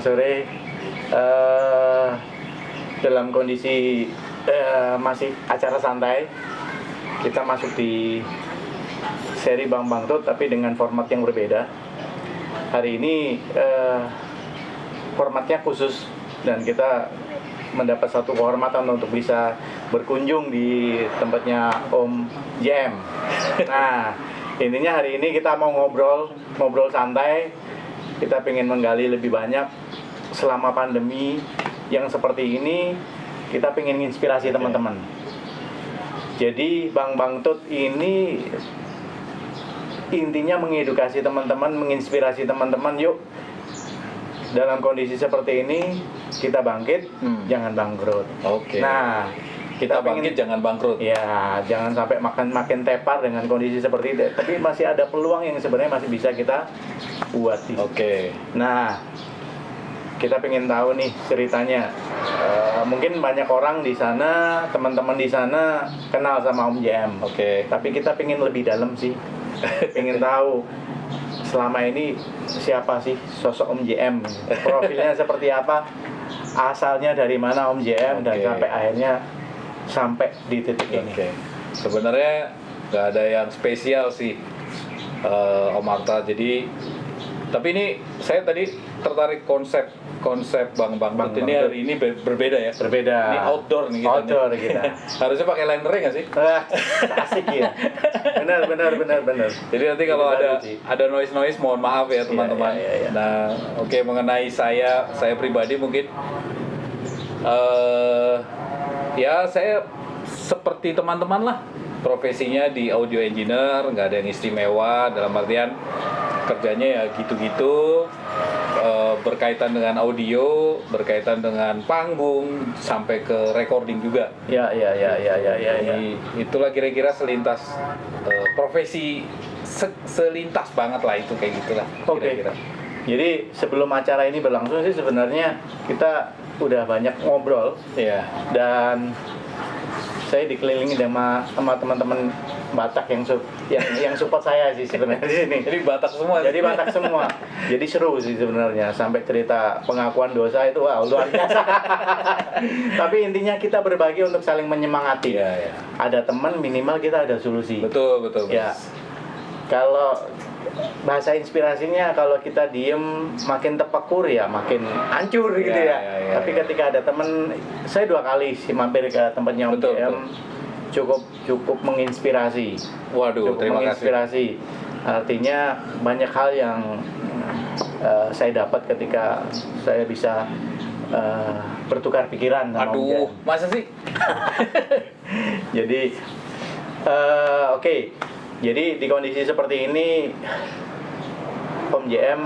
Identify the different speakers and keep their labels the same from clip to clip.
Speaker 1: sore. Dalam kondisi masih acara santai, kita masuk di seri Bang Bangtut tapi dengan format yang berbeda. Hari ini formatnya khusus dan kita mendapat satu kehormatan untuk bisa berkunjung di tempatnya Om JM. Nah, intinya hari ini kita mau ngobrol santai. Kita pengen menggali lebih banyak selama pandemi yang seperti ini. Kita pengen inspirasi teman-teman. Jadi Bang Bangtut ini intinya mengedukasi teman-teman, menginspirasi teman-teman. Yuk, dalam kondisi seperti ini kita bangkit, jangan bangkrut.
Speaker 2: Oke.
Speaker 1: Nah, kita
Speaker 2: bangkit jangan bangkrut.
Speaker 1: Ya, jangan sampai makin tepar dengan kondisi seperti itu. Tapi masih ada peluang yang sebenarnya masih bisa kita buat.
Speaker 2: Oke.
Speaker 1: Nah, kita pengen tahu nih ceritanya. Mungkin banyak orang di sana, teman-teman di sana kenal sama Om JM.
Speaker 2: Oke.
Speaker 1: Tapi kita pengen lebih dalam sih. Pengen tahu selama ini siapa sih sosok Om JM, profilnya seperti apa, asalnya dari mana Om JM, dan sampai akhirnya sampai di titik ini.
Speaker 2: Sebenarnya nggak ada yang spesial sih, Om Arta. Jadi tapi ini saya tadi tertarik konsep Bang Bangtut ini hari ini berbeda ya.
Speaker 1: Berbeda.
Speaker 2: Ini outdoor nih kita.
Speaker 1: Outdoor kita.
Speaker 2: Harusnya pakai linernya nggak sih?
Speaker 1: Asik ya. Benar.
Speaker 2: Jadi nanti kalau ada noise mohon maaf ya teman-teman.
Speaker 1: Ya.
Speaker 2: Nah, mengenai saya pribadi mungkin ya saya seperti teman-teman lah. Profesinya di audio engineer, nggak ada yang istimewa dalam artian kerjanya ya gitu-gitu, berkaitan dengan audio, berkaitan dengan panggung, sampai ke recording juga.
Speaker 1: Ya.
Speaker 2: Jadi itulah kira-kira selintas profesi selintas banget lah itu kayak gitulah kira-kira.
Speaker 1: Jadi sebelum acara ini berlangsung sih sebenarnya kita udah banyak ngobrol
Speaker 2: ya, dan
Speaker 1: saya dikelilingi sama teman-teman Batak yang support saya sih sebenarnya di sini.
Speaker 2: Jadi Batak semua.
Speaker 1: Jadi seru sih sebenarnya, sampai cerita pengakuan dosa itu wow luar biasa. Tapi intinya kita berbagi untuk saling menyemangati.
Speaker 2: Ya.
Speaker 1: Ada teman, minimal kita ada solusi.
Speaker 2: Betul.
Speaker 1: Ya. Kalau bahasa inspirasinya, kalau kita diem makin tepekur ya makin hancur gitu ya. Tapi ketika ada teman, saya 2 kali sih mampir ke tempatnya Om JM, cukup menginspirasi.
Speaker 2: Waduh, terima
Speaker 1: menginspirasi. Artinya banyak hal yang saya dapat ketika saya bisa bertukar pikiran sama Om JM.
Speaker 2: Masa sih?
Speaker 1: Jadi jadi di kondisi seperti ini Om JM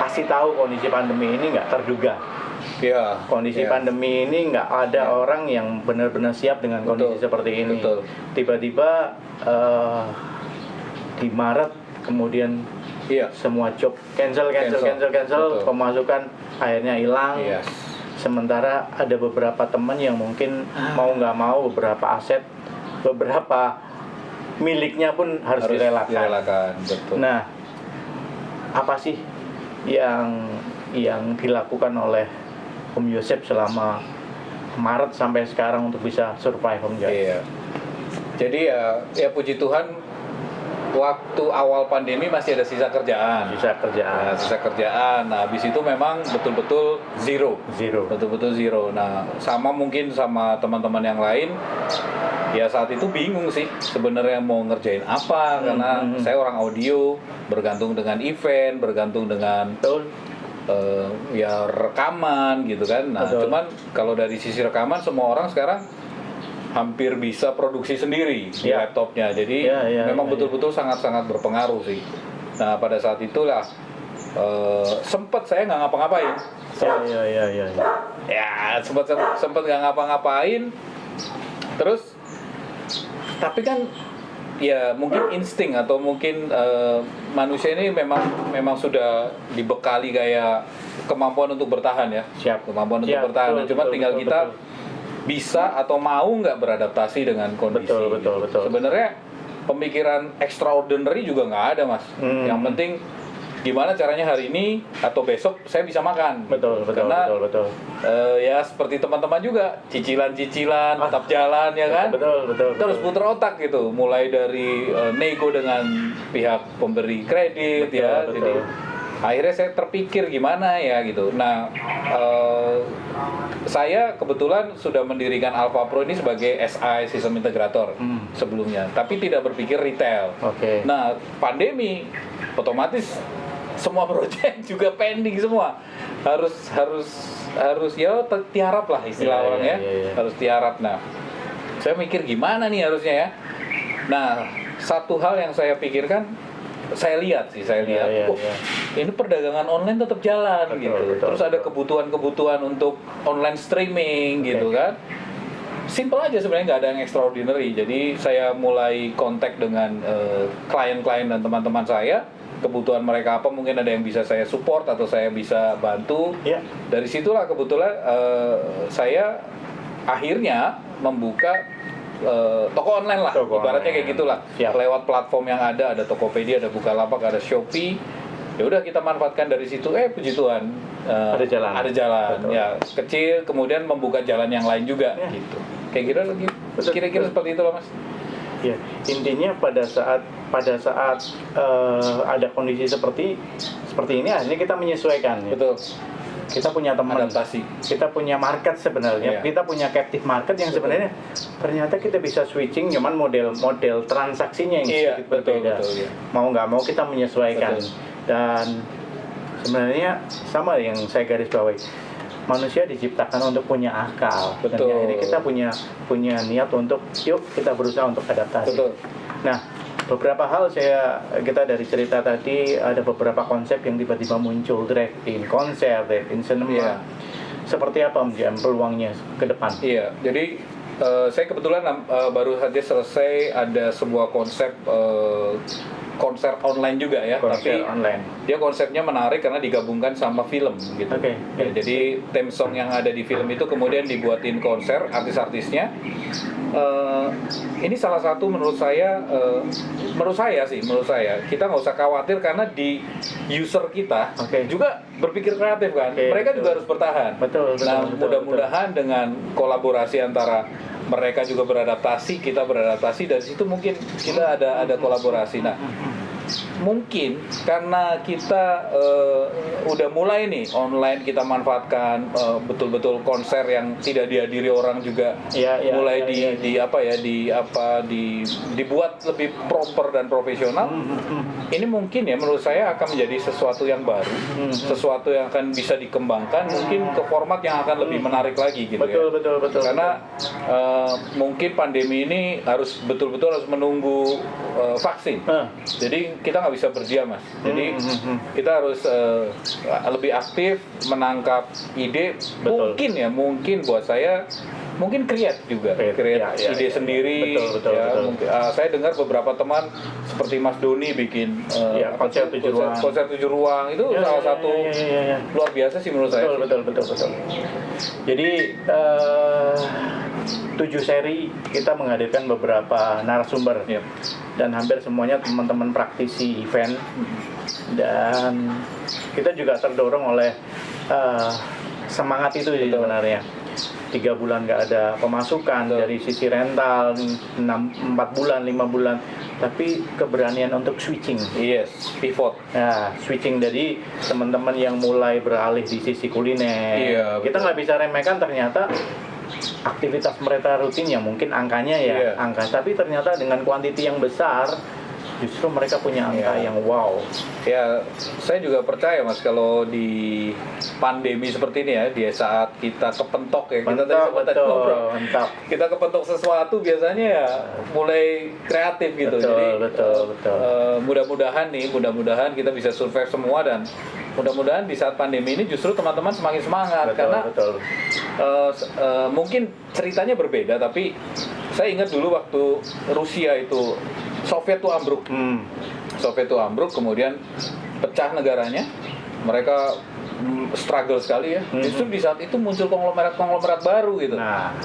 Speaker 1: pasti tahu kondisi pandemi ini nggak terduga. Kondisi pandemi ini nggak ada orang yang benar-benar siap dengan kondisi seperti ini. Tiba-tiba di Maret kemudian semua job cancel, pemasukan akhirnya hilang. Sementara ada beberapa teman yang mungkin mau nggak mau beberapa aset, beberapa miliknya pun harus direlakan.
Speaker 2: Betul.
Speaker 1: Nah, apa sih yang dilakukan oleh Om Yosep selama Maret sampai sekarang untuk bisa survive Om JM?
Speaker 2: Iya. Jadi ya puji Tuhan, waktu awal pandemi masih ada sisa kerjaan. Nah, habis itu memang betul-betul zero. Betul-betul zero. Nah, mungkin sama teman-teman yang lain, ya saat itu bingung sih sebenarnya mau ngerjain apa, karena saya orang audio, bergantung dengan event, bergantung dengan ya rekaman gitu kan. Nah, cuman kalau dari sisi rekaman semua orang sekarang hampir bisa produksi sendiri di laptopnya. Jadi memang betul-betul sangat-sangat berpengaruh sih. Nah, pada saat itulah sempat saya nggak ngapa-ngapain. Ya, sempat nggak ngapa-ngapain. Terus tapi kan ya mungkin insting atau mungkin manusia ini memang sudah dibekali kayak kemampuan untuk bertahan ya. Kemampuan untuk bertahan. Cuma tinggal kita bisa atau mau nggak beradaptasi dengan kondisi.
Speaker 1: Betul.
Speaker 2: Sebenarnya pemikiran extraordinary juga nggak ada, Mas. Yang penting gimana caranya hari ini atau besok saya bisa makan.
Speaker 1: Betul.
Speaker 2: Karena ya seperti teman-teman juga, cicilan-cicilan tetap jalan ya kan.
Speaker 1: Betul.
Speaker 2: Terus puter otak gitu, mulai dari nego dengan pihak pemberi kredit ya.
Speaker 1: Betul.
Speaker 2: Jadi akhirnya saya terpikir gimana ya gitu. Nah, saya kebetulan sudah mendirikan Alpha Pro ini sebagai SI, Sistem Integrator sebelumnya, tapi tidak berpikir retail.
Speaker 1: Oke.
Speaker 2: Nah, pandemi otomatis semua proyek juga pending semua. Harus ya tiarap lah istilah orang ya. Harus tiarap. Nah, saya mikir gimana nih harusnya ya. Nah, satu hal yang saya pikirkan, saya lihat, ini perdagangan online tetap jalan gitu. Terus ada kebutuhan untuk online streaming gitu kan. Simple aja sebenarnya, nggak ada yang extraordinary. Jadi saya mulai kontak dengan klien-klien dan teman-teman saya. Kebutuhan mereka apa, mungkin ada yang bisa saya support atau saya bisa bantu. Dari situlah kebetulan saya akhirnya membuka toko online lah, ibaratnya kayak gitulah. Lewat platform yang ada Tokopedia, ada Bukalapak, ada Shopee. Ya udah kita manfaatkan dari situ. Puji Tuhan, ada jalan. Ya kecil, kemudian membuka jalan yang lain juga gitu. Kira-kira seperti itu lah Mas.
Speaker 1: Ya, intinya pada saat ada kondisi seperti ini, akhirnya kita menyesuaikan.
Speaker 2: Betul.
Speaker 1: Kita punya teman,
Speaker 2: adaptasi.
Speaker 1: Kita punya market sebenarnya. Kita punya captive market yang sebenarnya ternyata kita bisa switching, cuman model transaksinya yang sedikit berbeda. Mau nggak mau kita menyesuaikan. Dan sebenarnya sama yang saya garis bawahi, manusia diciptakan untuk punya akal. Dan akhirnya kita punya niat untuk yuk kita berusaha untuk adaptasi. Nah, beberapa hal kita dari cerita tadi ada beberapa konsep yang tiba-tiba muncul, drive-in konser, drive-in cinema. Seperti apa Om peluangnya ke depan?
Speaker 2: Iya, jadi saya kebetulan baru saja selesai ada sebuah konser online juga ya, tapi
Speaker 1: online.
Speaker 2: Dia konsepnya menarik karena digabungkan sama film gitu. Ya, jadi theme song yang ada di film itu kemudian dibuatin konser artis-artisnya. Ini salah satu menurut saya kita nggak usah khawatir karena di user kita juga berpikir kreatif kan. Mereka juga harus bertahan. Nah, mudah-mudahan dengan kolaborasi antara mereka juga beradaptasi, kita beradaptasi, dari situ mungkin kita ada kolaborasi. Nah, mungkin karena kita udah mulai nih online, kita manfaatkan betul-betul konser yang tidak dihadiri orang juga mulai dibuat lebih proper dan profesional. Ini mungkin ya menurut saya akan menjadi sesuatu yang baru, sesuatu yang akan bisa dikembangkan, mungkin ke format yang akan lebih menarik lagi gitu. Betul. Karena mungkin pandemi ini betul-betul harus menunggu vaksin. Jadi kita nggak bisa berdiam Mas. Jadi kita harus lebih aktif menangkap ide. Mungkin buat saya mungkin create ide sendiri. Betul. Saya dengar beberapa teman seperti Mas Doni bikin konser 7 ruang itu salah satu luar biasa sih menurut saya.
Speaker 1: Betul. Jadi 7 seri kita menghadirkan beberapa narasumber dan hampir semuanya teman-teman praktisi event, dan kita juga terdorong oleh semangat itu sebenarnya. 3 bulan nggak ada pemasukan dari sisi rental, 4 bulan, 5 bulan, tapi keberanian untuk switching, pivot. Nah, switching dari teman-teman yang mulai beralih di sisi kuliner. Kita nggak bisa remehkan ternyata aktivitas mereka rutin yang mungkin angkanya angka, tapi ternyata dengan kuantiti yang besar justru mereka punya angka yang wow.
Speaker 2: Ya, saya juga percaya Mas kalau di pandemi seperti ini ya, di saat kita kepentok ya, kita tadi sempat ngobrol, kita kepentok sesuatu biasanya ya mulai kreatif gitu.
Speaker 1: Betul.
Speaker 2: Mudah-mudahan kita bisa survive semua, dan mudah-mudahan di saat pandemi ini justru teman-teman semakin semangat. Mungkin ceritanya berbeda, tapi saya ingat dulu waktu Rusia itu Soviet itu ambruk. Kemudian pecah negaranya. Mereka struggle sekali ya. Justru di saat itu muncul konglomerat baru gitu.
Speaker 1: Nah,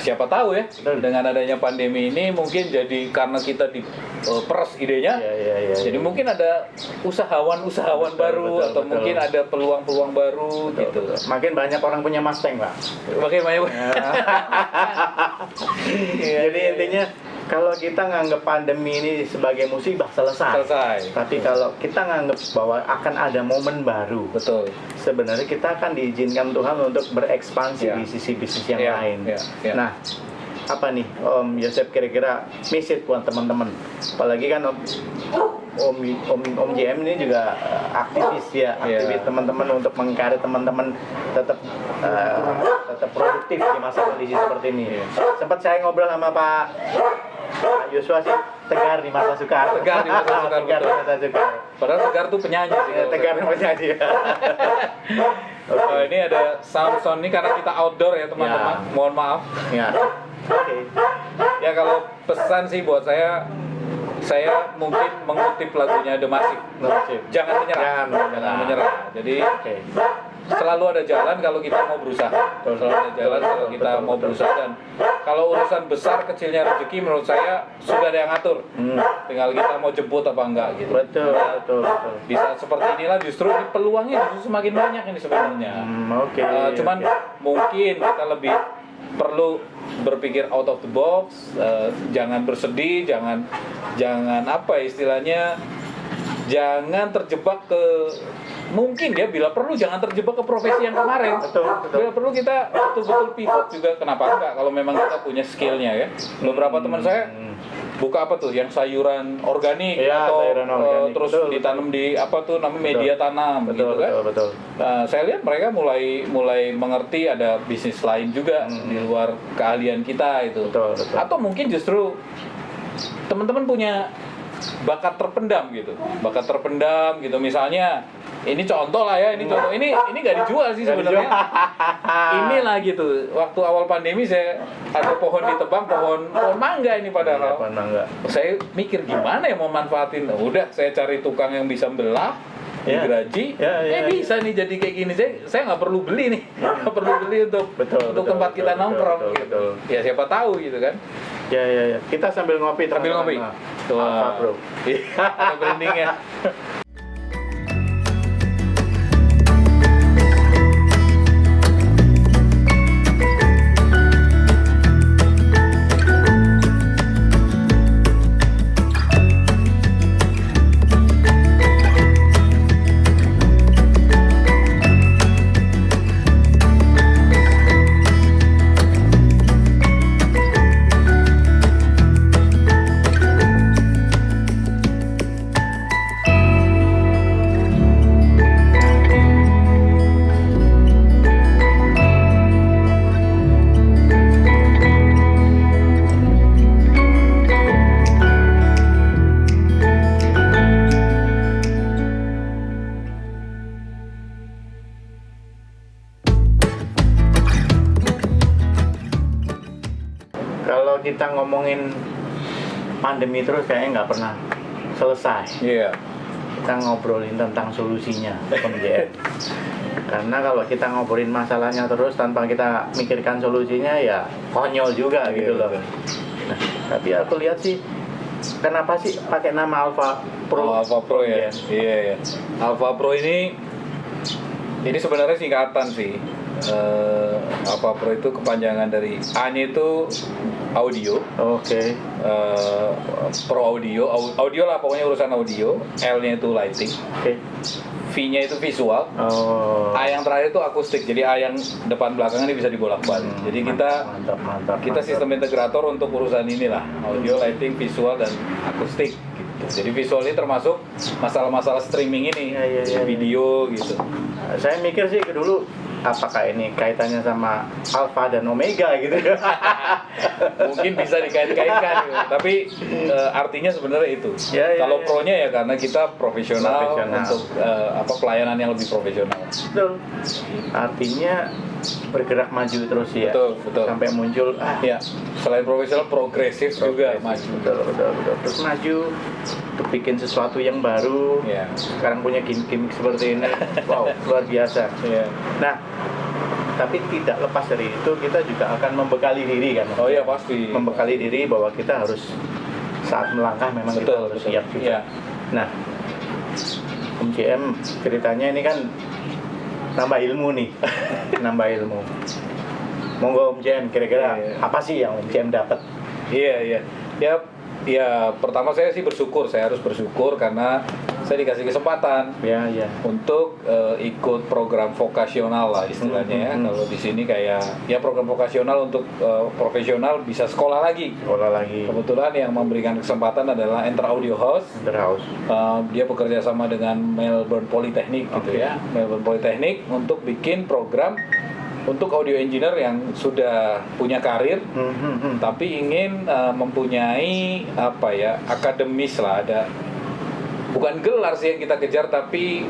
Speaker 2: Siapa tahu ya, dengan adanya pandemi ini mungkin jadi karena kita diperes idenya, jadi mungkin ada usahawan baru atau mungkin ada peluang-peluang baru gitu.
Speaker 1: Makin banyak orang punya Mustang, Pak.
Speaker 2: Makin banyak.
Speaker 1: Jadi intinya kalau kita nganggap pandemi ini sebagai musibah selesai. Tapi kalau kita nganggap bahwa akan ada momen baru,
Speaker 2: Betul.
Speaker 1: sebenarnya kita akan diizinkan Tuhan untuk berekspansi di sisi bisnis yang lain. Nah, apa nih Om Yosef kira-kira message buat teman-teman? Apalagi kan Om JM ini juga aktivis ya, aktivis teman-teman untuk mengkarir teman-teman tetap produktif di masa kondisi seperti ini. Sempat saya ngobrol sama Pak Yosua sih, tegar di masa sukar.
Speaker 2: Tegar di masa sukar. Padahal Tegar tuh penyanyi sih.
Speaker 1: Tegar penyanyi.
Speaker 2: Oh, ini ada sound ini karena kita outdoor ya teman-teman. Mohon maaf.
Speaker 1: Ya. Oke.
Speaker 2: Ya kalau pesan sih buat saya mungkin mengutip lagunya The Massive. Jangan menyerah. Jadi selalu ada jalan kalau kita mau berusaha. Selalu ada jalan kalau kita mau berusaha, dan kalau urusan besar kecilnya rezeki menurut saya sudah ada yang ngatur. Tinggal kita mau jemput apa enggak gitu.
Speaker 1: Betul.
Speaker 2: Di saat seperti inilah justru peluangnya justru semakin banyak ini sebenarnya. Cuman mungkin kita lebih perlu berpikir out of the box, jangan bersedih, jangan apa istilahnya, jangan terjebak ke, mungkin ya bila perlu jangan terjebak ke profesi yang kemarin.
Speaker 1: Betul.
Speaker 2: Bila perlu kita betul-betul pivot juga, kenapa enggak kalau memang kita punya skillnya ya. Beberapa teman saya buka apa tuh yang sayuran organik atau terus ditanam di apa tuh namanya media tanam gitu kan.
Speaker 1: Betul.
Speaker 2: Nah, saya lihat mereka mulai mengerti ada bisnis lain juga di luar keahlian kita itu.
Speaker 1: Betul.
Speaker 2: Atau mungkin justru teman-teman punya bakat terpendam gitu. Misalnya ini contoh lah ya, ini nggak dijual sih sebenarnya. Inilah gitu. Waktu awal pandemi saya ada pohon ditebang, pohon mangga ini padahal.
Speaker 1: Pohon mangga.
Speaker 2: Saya mikir gimana ya mau manfaatin. Udah saya cari tukang yang bisa belah, digeraji. Bisa nih jadi kayak gini. Saya nggak perlu beli nih. Nggak perlu beli untuk tempat kita nongkrong gitu. Ya siapa tahu gitu kan.
Speaker 1: Ya. Kita sambil ngopi.
Speaker 2: Tuh.
Speaker 1: Bro.
Speaker 2: Ada branding ya.
Speaker 1: Kalau kita ngomongin pandemi terus kayaknya nggak pernah selesai. Kita ngobrolin tentang solusinya, Om JM. Karena kalau kita ngobrolin masalahnya terus tanpa kita mikirkan solusinya, ya konyol juga gitu loh. Nah, tapi aku lihat sih, kenapa sih pakai nama Alpha Pro?
Speaker 2: Alpha Pro ya. Iya. Alpha Pro ini sebenarnya singkatan sih. Alpha Pro itu kepanjangan dari A-nya itu audio. Pro audio lah pokoknya urusan audio. L-nya itu lighting. V-nya itu visual. A yang terakhir itu akustik. Jadi A yang depan belakang ini bisa dibolak-balik. Jadi kita sistem integrator untuk urusan inilah, audio, lighting, visual dan akustik gitu. Jadi visual ini termasuk masalah-masalah streaming ini, video gitu.
Speaker 1: Saya mikir sih dulu, apakah ini kaitannya sama Alpha dan Omega gitu?
Speaker 2: Mungkin bisa dikait-kaitkan gitu. Tapi artinya sebenarnya itu. Kalau pro-nya ya karena kita profesional. Untuk pelayanan yang lebih profesional.
Speaker 1: betul. Artinya bergerak maju terus ya.
Speaker 2: Betul.
Speaker 1: Sampai muncul
Speaker 2: ya, selain profesional progresif juga maju.
Speaker 1: Betul. Terus maju untuk bikin sesuatu yang baru.
Speaker 2: Ya.
Speaker 1: Sekarang punya gimmick seperti ini. Wow, luar biasa.
Speaker 2: Ya.
Speaker 1: Nah, tapi tidak lepas dari itu kita juga akan membekali diri kan.
Speaker 2: Oh iya pasti.
Speaker 1: Membekali diri bahwa kita harus saat melangkah memang kita harus siap juga.
Speaker 2: Ya.
Speaker 1: Nah, Om JM ceritanya ini kan nambah ilmu nih. Nambah ilmu. Monggo Om JM, kira-kira apa sih yang Om JM dapat?
Speaker 2: Iya. Ya, pertama saya sih bersyukur, saya harus bersyukur karena saya dikasih kesempatan
Speaker 1: Ya.
Speaker 2: untuk ikut program vokasional lah istilahnya ya. Kalau di sini kayak ya program vokasional untuk profesional bisa sekolah lagi. Kebetulan yang memberikan kesempatan adalah Enter Audio House. Dia bekerja sama dengan Melbourne Polytechnic gitu ya. Melbourne Polytechnic untuk bikin program untuk audio engineer yang sudah punya karir, tapi ingin mempunyai akademis lah, ada bukan gelar sih yang kita kejar, tapi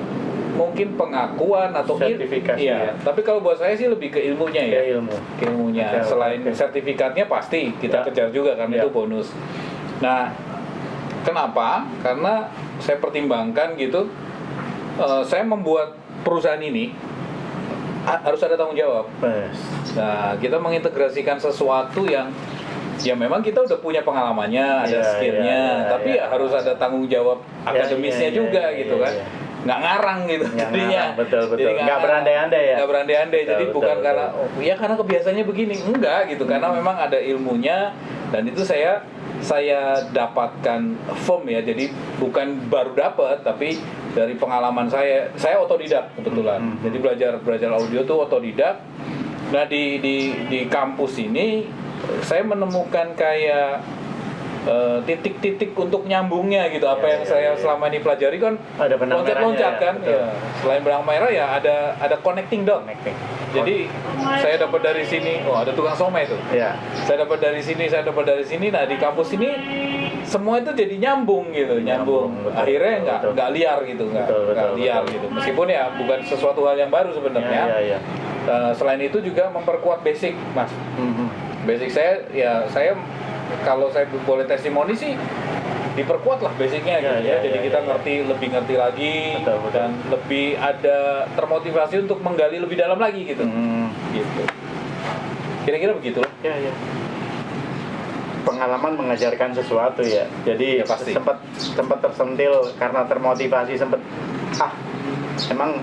Speaker 2: mungkin pengakuan atau
Speaker 1: sertifikasi.
Speaker 2: Iya. Tapi kalau buat saya sih lebih ke ilmunya ya. Ilmunya. Selain sertifikatnya pasti kita kejar juga kan, itu bonus. Nah, kenapa? Karena saya pertimbangkan gitu, saya membuat perusahaan ini harus ada tanggung jawab. Nah, kita mengintegrasikan sesuatu yang ya memang kita udah punya pengalamannya, ada skillnya, tapi harus ada tanggung jawab akademisnya juga gitu kan. Nggak ngarang gitu jadinya.
Speaker 1: Betul. Nggak berandai-andai ya.
Speaker 2: Nggak berandai-andai. Jadi bukan karena karena kebiasaannya begini, enggak gitu. Karena memang ada ilmunya dan itu saya dapatkan firm ya. Jadi bukan baru dapat, tapi dari pengalaman saya otodidak kebetulan. Jadi belajar audio tuh otodidak. Nah di kampus ini saya menemukan kayak titik-titik untuk nyambungnya gitu. Apa yang saya selama ini pelajari kan loncat-loncat kan. Selain benang merah ya ada connecting dot. Jadi saya dapat dari sini, ada tukang somai itu. Saya dapat dari sini. Nah di kampus ini semua itu jadi nyambung gitu, nyambung. Akhirnya nggak liar gitu, nggak liar gitu. Meskipun ya bukan sesuatu hal yang baru sebenarnya. Selain itu juga memperkuat basic, Mas. Basic saya kalau saya boleh testimoni sih diperkuat lah basicnya gitu ya. Jadi kita lebih ngerti lagi dan lebih ada termotivasi untuk menggali lebih dalam lagi gitu. Gitu. Kira-kira begitu lah.
Speaker 1: Pengalaman mengajarkan sesuatu ya. Jadi sempat tersentil karena termotivasi, emang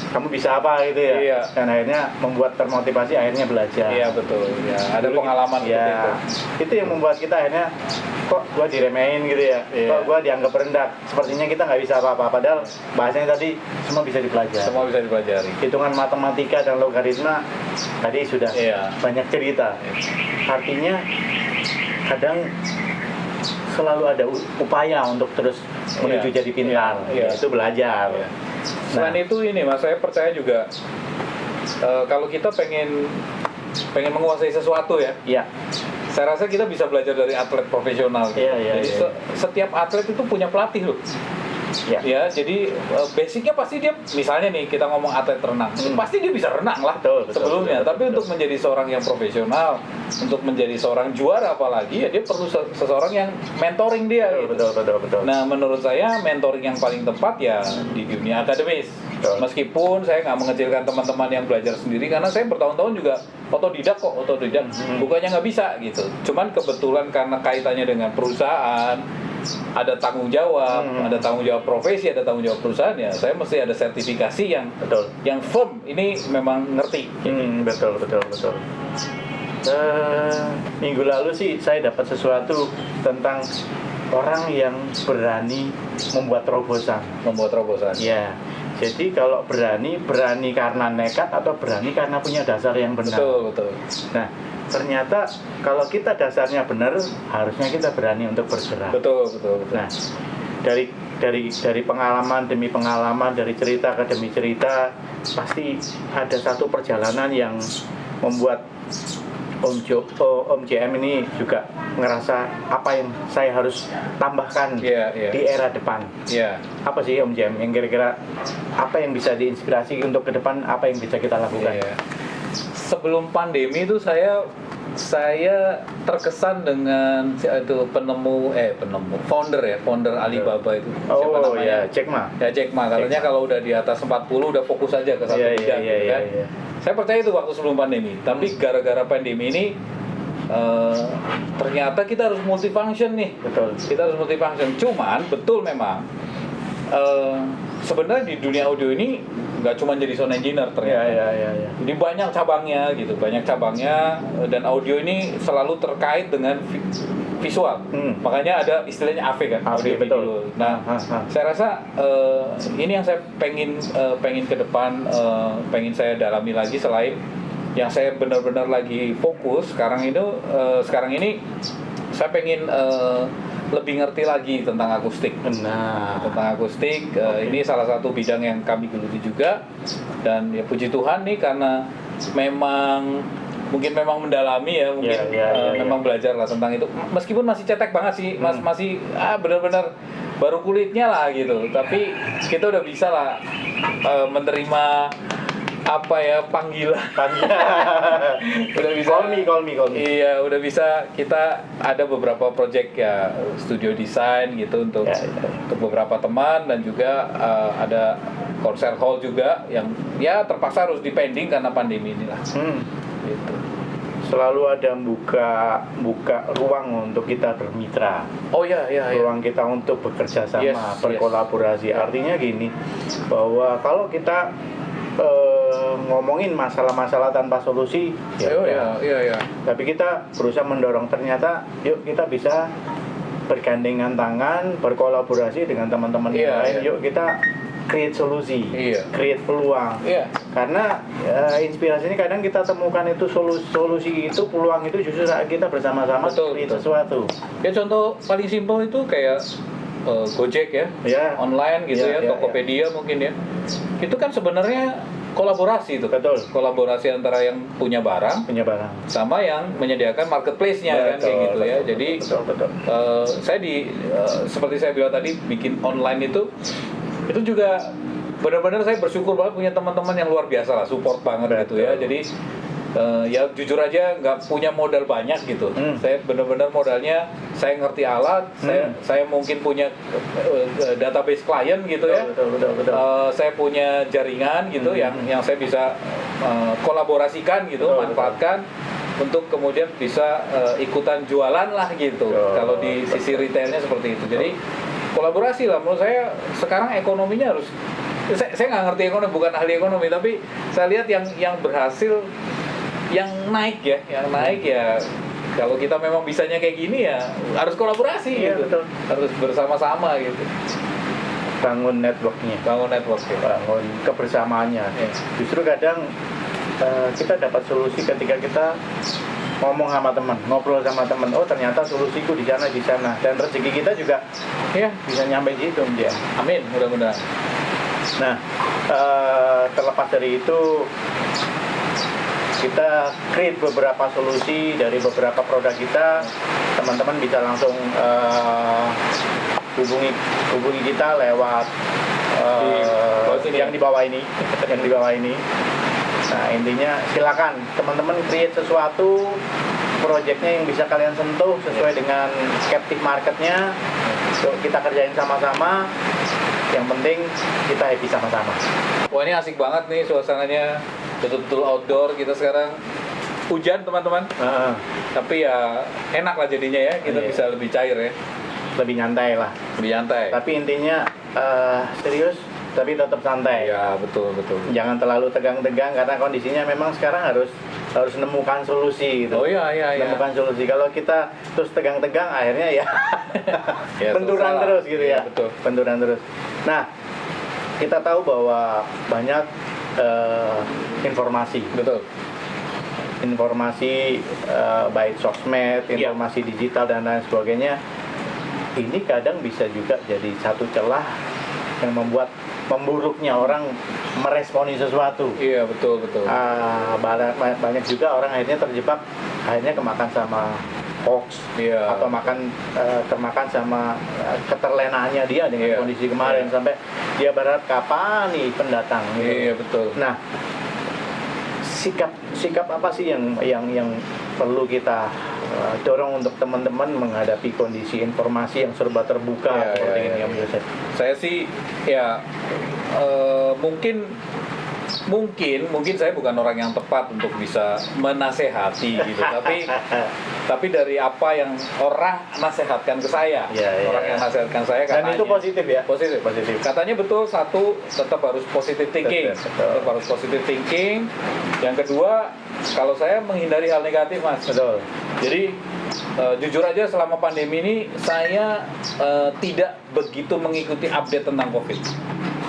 Speaker 1: kamu bisa apa gitu ya. Dan akhirnya membuat termotivasi, akhirnya belajar.
Speaker 2: Iya betul. Ya, ada pengalaman seperti itu.
Speaker 1: Itu yang membuat kita akhirnya kok gua diremehin gitu ya. Kok gua dianggap rendah. Sepertinya kita nggak bisa apa-apa. Padahal bahasanya tadi semua bisa dipelajari.
Speaker 2: Semua bisa dipelajari.
Speaker 1: Hitungan matematika dan logaritma tadi sudah banyak cerita. Artinya kadang selalu ada upaya untuk terus menuju jadi pintar, itu belajar.
Speaker 2: Selain itu ini Mas, saya percaya juga kalau kita pengen menguasai sesuatu ya. Saya rasa kita bisa belajar dari atlet profesional. Jadi setiap atlet itu punya pelatih loh. Jadi basicnya pasti dia, misalnya nih kita ngomong atlet renang, pasti dia bisa renang lah sebelumnya. Tapi untuk menjadi seorang yang profesional, untuk menjadi seorang juara apalagi, ya dia perlu seseorang yang mentoring dia.
Speaker 1: Betul.
Speaker 2: Nah menurut saya mentoring yang paling tepat ya di dunia akademis. Meskipun saya nggak mengecilkan teman-teman yang belajar sendiri, karena saya bertahun-tahun juga otodidak. Bukannya nggak bisa gitu. Cuman kebetulan karena kaitannya dengan perusahaan, ada tanggung jawab, ada tanggung jawab profesi, ada tanggung jawab perusahaan, ya saya mesti ada sertifikasi yang firm. Ini memang ngerti.
Speaker 1: Betul. Minggu lalu sih saya dapat sesuatu tentang orang yang berani membuat terobosan. Ya. Jadi kalau berani karena nekat atau berani karena punya dasar yang benar.
Speaker 2: Betul.
Speaker 1: Nah, ternyata kalau kita dasarnya benar, harusnya kita berani untuk bergerak.
Speaker 2: Betul.
Speaker 1: Nah, dari pengalaman demi pengalaman, dari cerita ke demi cerita, pasti ada satu perjalanan yang membuat Om JM ini juga ngerasa apa yang saya harus tambahkan di era depan. Apa sih Om JM yang kira-kira apa yang bisa diinspirasi untuk ke depan, apa yang bisa kita lakukan?
Speaker 2: Sebelum pandemi itu saya terkesan dengan itu founder Alibaba itu. Siapa namanya?
Speaker 1: Jack Ma.
Speaker 2: Ya Jack Ma. Katanya kalau udah di atas 40 udah fokus aja ke satu bidang gitu kan. Saya percaya itu waktu sebelum pandemi. Tapi gara-gara pandemi ini ternyata kita harus multifunction nih.
Speaker 1: Betul.
Speaker 2: Kita harus multifunction. Cuman betul memang sebenarnya di dunia audio ini nggak cuma jadi sound engineer ternyata. Jadi banyak cabangnya gitu, dan audio ini selalu terkait dengan visual. Makanya ada istilahnya AV kan, audio
Speaker 1: betul.
Speaker 2: video. Nah, saya rasa ini yang saya pengen ke depan, pengen saya dalami lagi selain yang saya benar-benar lagi fokus sekarang ini saya pengen lebih ngerti lagi tentang akustik. Tentang akustik, ini salah satu bidang yang kami geluti juga. Dan ya puji Tuhan nih karena memang mendalami ya, memang belajar lah tentang itu. Meskipun masih cetek banget sih, masih benar-benar baru kulitnya lah gitu. Tapi kita udah bisa lah menerima panggilan. Udah bisa call me. Iya, udah bisa. Kita ada beberapa project ya, studio desain gitu untuk beberapa teman, dan juga ada konser hall juga yang ya terpaksa harus dipending karena pandemi inilah. Gitu.
Speaker 1: Selalu ada buka ruang untuk kita bermitra. Ruang kita untuk bekerja sama, berkolaborasi. Artinya gini, bahwa kalau kita ngomongin masalah-masalah tanpa solusi, tapi kita berusaha mendorong, ternyata yuk kita bisa bergandengan tangan, berkolaborasi dengan teman-teman yang lain, yuk kita create solusi, create peluang. Karena inspirasi ini kadang kita temukan itu solusi itu, peluang itu justru saat kita bersama-sama create sesuatu.
Speaker 2: Ya contoh paling simpel itu kayak Gojek ya, online gitu Tokopedia mungkin ya. Itu kan sebenarnya kolaborasi itu.
Speaker 1: Betul.
Speaker 2: Kolaborasi antara yang punya barang sama yang menyediakan marketplace-nya kan kayak gitu ya. Jadi saya seperti saya bilang tadi, bikin online itu juga benar-benar saya bersyukur banget punya teman-teman yang luar biasa lah, support banget gitu ya. Jadi ya jujur aja nggak punya modal banyak gitu. Saya benar-benar modalnya saya ngerti alat, saya mungkin punya database klien gitu ya. Saya punya jaringan gitu yang saya bisa kolaborasikan gitu, manfaatkan untuk kemudian bisa ikutan jualan lah gitu. Kalau di sisi retailnya seperti itu. Jadi kolaborasi lah, menurut saya sekarang ekonominya harus. Saya nggak ngerti ekonomi, bukan ahli ekonomi, tapi saya lihat yang berhasil, yang naik ya kalau kita memang bisanya kayak gini ya harus kolaborasi gitu.
Speaker 1: Betul.
Speaker 2: Harus bersama-sama gitu,
Speaker 1: bangun networknya, bangun kebersamaannya. Justru kadang kita dapat solusi ketika kita ngomong sama teman, ngobrol sama teman, oh ternyata solusiku di sana, dan rezeki kita juga bisa nyampe situ dia.
Speaker 2: Amin, mudah-mudahan.
Speaker 1: Nah, terlepas dari itu, kita create beberapa solusi dari beberapa produk kita. Teman-teman bisa langsung hubungi kita lewat yang di bawah ini. Nah, intinya silakan teman-teman create sesuatu, projectnya yang bisa kalian sentuh sesuai dengan captive marketnya. Yuk kita kerjain sama-sama. Yang penting kita happy sama-sama.
Speaker 2: Wah, ini asik banget nih suasananya, betul-betul outdoor kita sekarang. Hujan teman-teman, tapi ya enak lah jadinya ya, kita bisa lebih cair ya,
Speaker 1: lebih nyantai lah. Tapi intinya serius, tapi tetap santai.
Speaker 2: Ya betul.
Speaker 1: Jangan terlalu tegang-tegang karena kondisinya memang sekarang harus nemukan solusi gitu. Nemukan solusi. Kalau kita terus tegang-tegang, akhirnya ya benturan terus gitu ya.
Speaker 2: Betul.
Speaker 1: Benturan terus. Nah, kita tahu bahwa banyak informasi.
Speaker 2: Betul.
Speaker 1: Informasi baik sosmed, informasi digital dan lain sebagainya. Ini kadang bisa juga jadi satu celah yang membuat memburuknya orang meresponi sesuatu.
Speaker 2: Iya, betul.
Speaker 1: Banyak juga orang akhirnya terjebak, akhirnya kemakan sama hoax,
Speaker 2: Iya.
Speaker 1: atau termakan sama keterlenaannya dia dengan
Speaker 2: Iya.
Speaker 1: kondisi kemarin,
Speaker 2: Iya.
Speaker 1: sampai dia berharap kapan nih pendatang. gitu.
Speaker 2: Iya, betul.
Speaker 1: Nah, sikap apa sih yang perlu kita dorong untuk teman-teman menghadapi kondisi informasi yang serba terbuka seperti ini ya, menurut saya?
Speaker 2: Saya sih ya mungkin saya bukan orang yang tepat untuk bisa menasehati gitu, tapi dari apa yang orang nasehatkan ke saya, orang yang nasehatkan saya
Speaker 1: dan
Speaker 2: katanya,
Speaker 1: itu positif ya?
Speaker 2: Positif. Katanya betul, satu, tetap harus positive thinking. Tetap harus positive thinking. Yang kedua, kalau saya menghindari hal negatif, Mas.
Speaker 1: Betul.
Speaker 2: Jadi jujur aja selama pandemi ini saya tidak begitu mengikuti update tentang COVID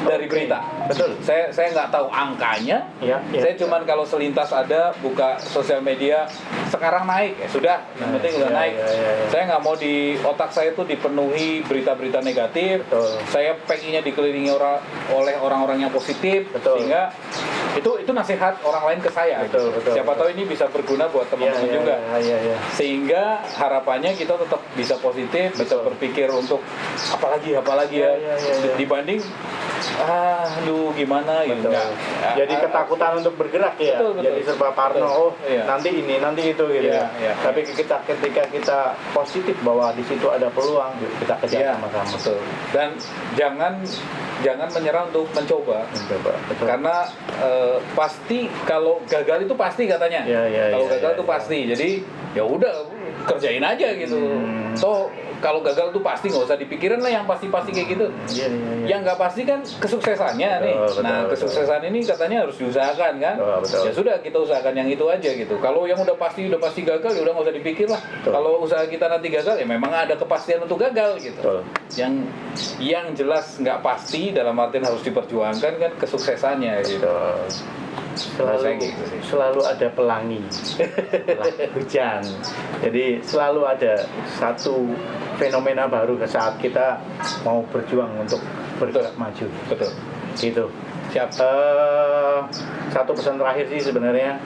Speaker 2: dari berita.
Speaker 1: Betul.
Speaker 2: Saya nggak tahu angkanya.
Speaker 1: Ya.
Speaker 2: Saya cuman kalau selintas ada buka sosial media sekarang naik, ya sudah, yang penting udah naik. Saya nggak mau di otak saya tuh dipenuhi berita-berita negatif.
Speaker 1: Betul.
Speaker 2: Saya pengennya dikelilingi oleh orang-orang yang positif.
Speaker 1: Betul.
Speaker 2: Sehingga itu nasihat orang lain ke saya.
Speaker 1: Betul.
Speaker 2: Siapa tahu ini bisa berguna buat teman-teman juga. Sehingga harapannya kita tetap bisa positif, bisa berpikir untuk apalagi ya. Dibanding gimana gitu.
Speaker 1: Jadi ketakutan untuk bergerak ya.
Speaker 2: Betul.
Speaker 1: Jadi serba parno.
Speaker 2: Iya.
Speaker 1: Nanti ini, nanti itu gitu.
Speaker 2: Iya.
Speaker 1: Tapi ketika kita positif bahwa di situ ada peluang, kita kejar sama-sama.
Speaker 2: Betul. Dan jangan menyerah untuk mencoba.
Speaker 1: Betul.
Speaker 2: Karena pasti kalau gagal itu pasti katanya. Kalau gagal itu pasti. Jadi ya udah kerjain aja gitu. So kalau gagal tuh pasti, nggak usah dipikirin lah yang pasti-pasti kayak gitu. Yang nggak pasti kan kesuksesannya nih. Kesuksesan ini katanya harus diusahakan kan. Ya sudah, kita usahakan yang itu aja gitu. Kalau yang udah pasti gagal, ya udah nggak usah dipikir lah. Kalau usaha kita nanti gagal, ya memang ada kepastian untuk gagal gitu. Yang jelas nggak pasti dalam artian harus diperjuangkan kan kesuksesannya gitu.
Speaker 1: Selalu ada pelangi hujan. Jadi selalu ada satu fenomena baru saat kita mau berjuang untuk bergerak maju.
Speaker 2: Betul.
Speaker 1: Gitu.
Speaker 2: Siap.
Speaker 1: Satu pesan terakhir sih sebenarnya,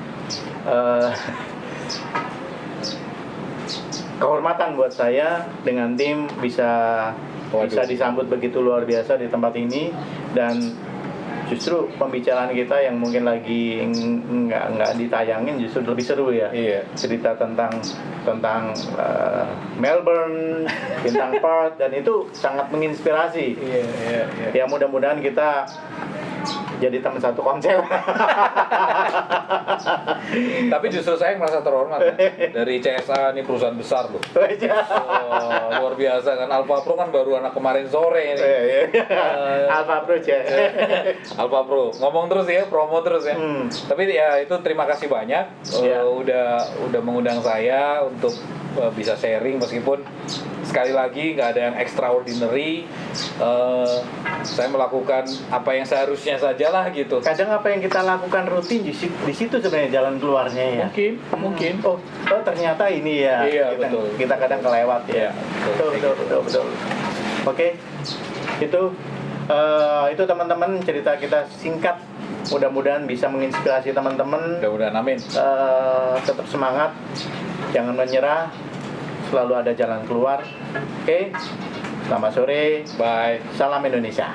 Speaker 1: kehormatan buat saya dengan tim bisa disambut begitu luar biasa di tempat ini, dan justru pembicaraan kita yang mungkin lagi nggak ditayangin justru lebih seru ya.
Speaker 2: Iya.
Speaker 1: Cerita tentang Melbourne, Bintang Perth, dan itu sangat menginspirasi.
Speaker 2: Iya.
Speaker 1: Ya mudah-mudahan kita jadi teman satu konsel.
Speaker 2: Tapi justru saya merasa terhormat dari CSA, ini perusahaan besar loh. Luar biasa kan. Alpha Pro kan baru anak kemarin sore ini.
Speaker 1: Alpha Pro aja.
Speaker 2: Alpha Pro. Ngomong terus ya, promo terus ya. Tapi ya itu terima kasih banyak udah mengundang saya untuk bisa sharing, meskipun sekali lagi nggak ada yang extraordinary. Saya melakukan apa yang seharusnya saja lah gitu.
Speaker 1: Kadang apa yang kita lakukan rutin di situ sebenarnya jalan keluarnya ya.
Speaker 2: Mungkin.
Speaker 1: Oh ternyata ini ya.
Speaker 2: Iya, betul.
Speaker 1: Kita kadang kelewat ya. Betul. Oke. Itu teman-teman cerita kita singkat. Mudah-mudahan bisa menginspirasi teman-teman.
Speaker 2: Mudah-mudahan, amin.
Speaker 1: Tetap semangat, jangan menyerah, selalu ada jalan keluar. Oke. Selamat sore.
Speaker 2: Bye.
Speaker 1: Salam Indonesia.